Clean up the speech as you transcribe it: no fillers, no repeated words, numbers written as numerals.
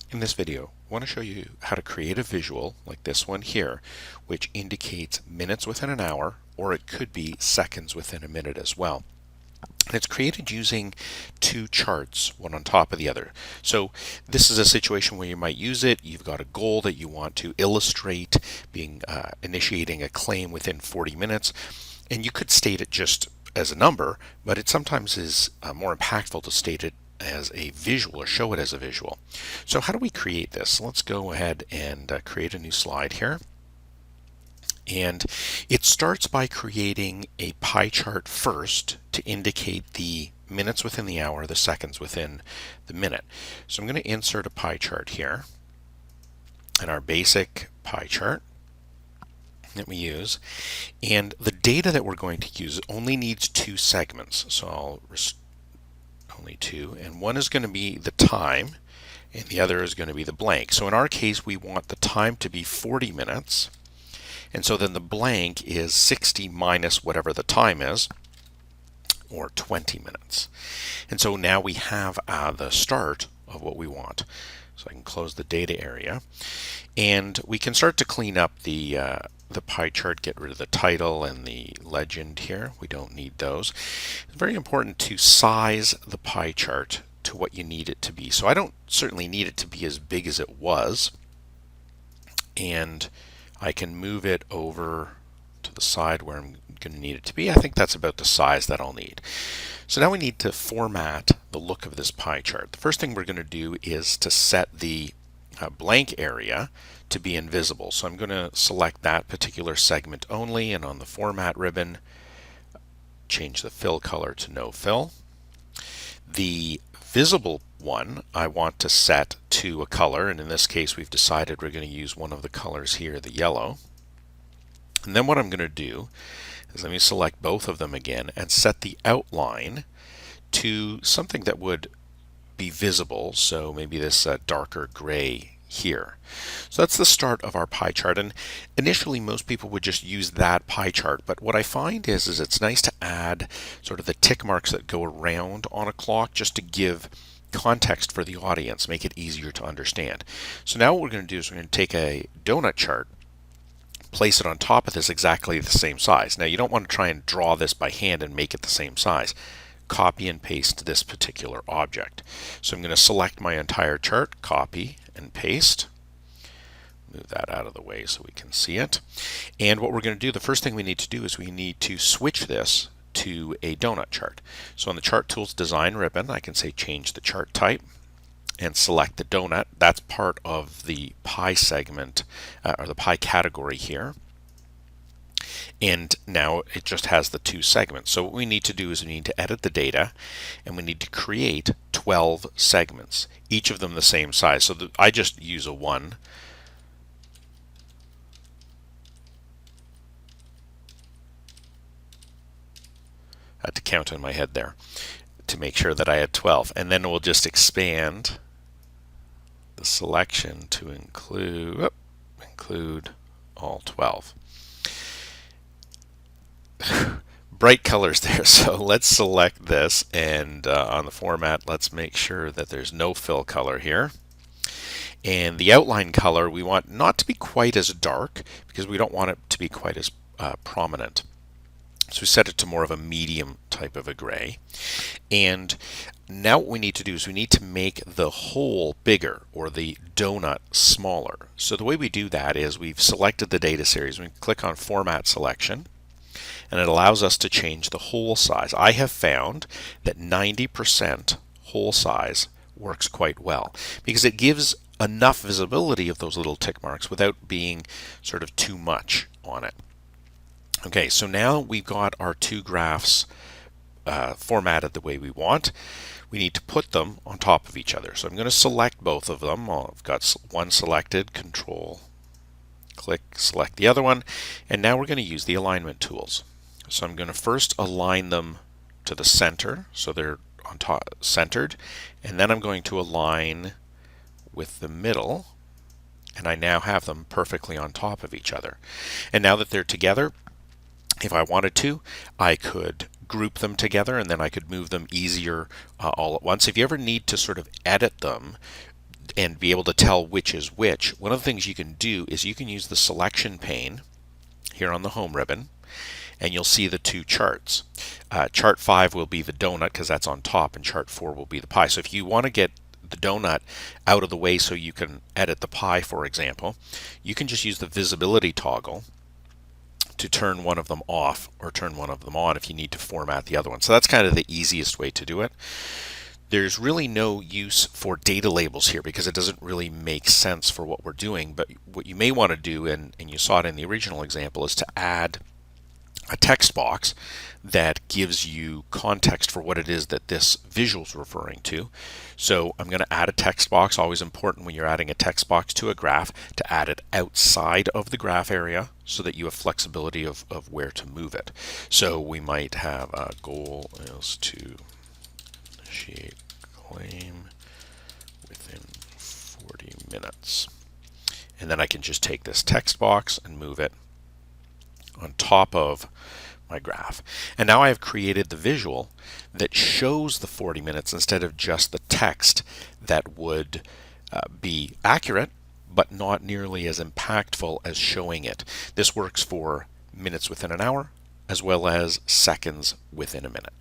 In this video, I want to show you how to create a visual like this one here, which indicates minutes within an hour, or it could be seconds within a minute as well. And it's created using two charts, one on top of the other. So this is a situation where you might use it. You've got a goal that you want to illustrate, initiating a claim within 40 minutes, and you could state it just as a number, but it sometimes is more impactful to state it as a visual or show it as a visual. So how do we create this? Let's go ahead and create a new slide here. And it starts by creating a pie chart first to indicate the minutes within the hour, the seconds within the minute. So I'm going to insert a pie chart here, and our basic pie chart that we use. And the data that we're going to use only needs two segments. So I'll only two, and one is going to be the time and the other is going to be the blank. So in our case, we want the time to be 40 minutes, and so then the blank is 60 minus whatever the time is, or 20 minutes. And so now we have the start of what we want. So I can close the data area, and we can start to clean up the pie chart, get rid of the title and the legend here. We don't need those. It's very important to size the pie chart to what you need it to be. So I don't certainly need it to be as big as it was, and I can move it over to the side where I'm going to need it to be. I think that's about the size that I'll need. So now we need to format the look of this pie chart. The first thing we're going to do is to set the blank area to be invisible. So I'm going to select that particular segment only, and on the format ribbon, change the fill color to no fill. The visible one I want to set to a color, and in this case we've decided we're going to use one of the colors here, the yellow. And then what I'm going to do is let me select both of them again and set the outline to something that would be visible, so maybe this darker gray here. So that's the start of our pie chart, and initially most people would just use that pie chart, but what I find is it's nice to add sort of the tick marks that go around on a clock just to give context for the audience, make it easier to understand. So now what we're going to do is we're going to take a donut chart, place it on top of this exactly the same size. Now you don't want to try and draw this by hand and make it the same size. Copy and paste this particular object. So I'm going to select my entire chart, copy and paste. Move that out of the way so we can see it. And what we're going to do, the first thing we need to do is we need to switch this to a donut chart. So on the Chart Tools Design ribbon, I can say change the chart type and select the donut. That's part of the pie segment or the pie category here. And now it just has the two segments. So what we need to do is we need to edit the data, and we need to create 12 segments, each of them the same size. So I just use a 1. I had to count in my head there to make sure that I had 12. And then we'll just expand the selection to include all 12. Bright colors there, so let's select this, and on the format let's make sure that there's no fill color here. And the outline color we want not to be quite as dark because we don't want it to be quite as prominent. So we set it to more of a medium type of a gray. And now what we need to do is we need to make the hole bigger, or the donut smaller. So the way we do that is we've selected the data series. We click on Format Selection, and it allows us to change the hole size. I have found that 90% hole size works quite well because it gives enough visibility of those little tick marks without being sort of too much on it. Okay, so now we've got our two graphs formatted the way we want. We need to put them on top of each other. So I'm going to select both of them. I've got one selected, Control click, select the other one, and now we're going to use the alignment tools. So I'm going to first align them to the center so they're on top centered, and then I'm going to align with the middle, and I now have them perfectly on top of each other. And now that they're together, if I wanted to, I could group them together, and then I could move them easier all at once. If you ever need to sort of edit them, and be able to tell which is which, one of the things you can do is you can use the selection pane here on the home ribbon, and you'll see the two charts. Chart 5 will be the donut because that's on top, and chart 4 will be the pie. So if you want to get the donut out of the way so you can edit the pie, for example, you can just use the visibility toggle to turn one of them off or turn one of them on if you need to format the other one. So that's kind of the easiest way to do it. There's really no use for data labels here because it doesn't really make sense for what we're doing. But what you may want to do, and you saw it in the original example, is to add a text box that gives you context for what it is that this visual is referring to. So I'm going to add a text box. Always important when you're adding a text box to a graph to add it outside of the graph area so that you have flexibility of where to move it. So we might have a goal is to initiate claim within 40 minutes. And then I can just take this text box and move it on top of my graph. And now I have created the visual that shows the 40 minutes instead of just the text that would be accurate but not nearly as impactful as showing it. This works for minutes within an hour as well as seconds within a minute.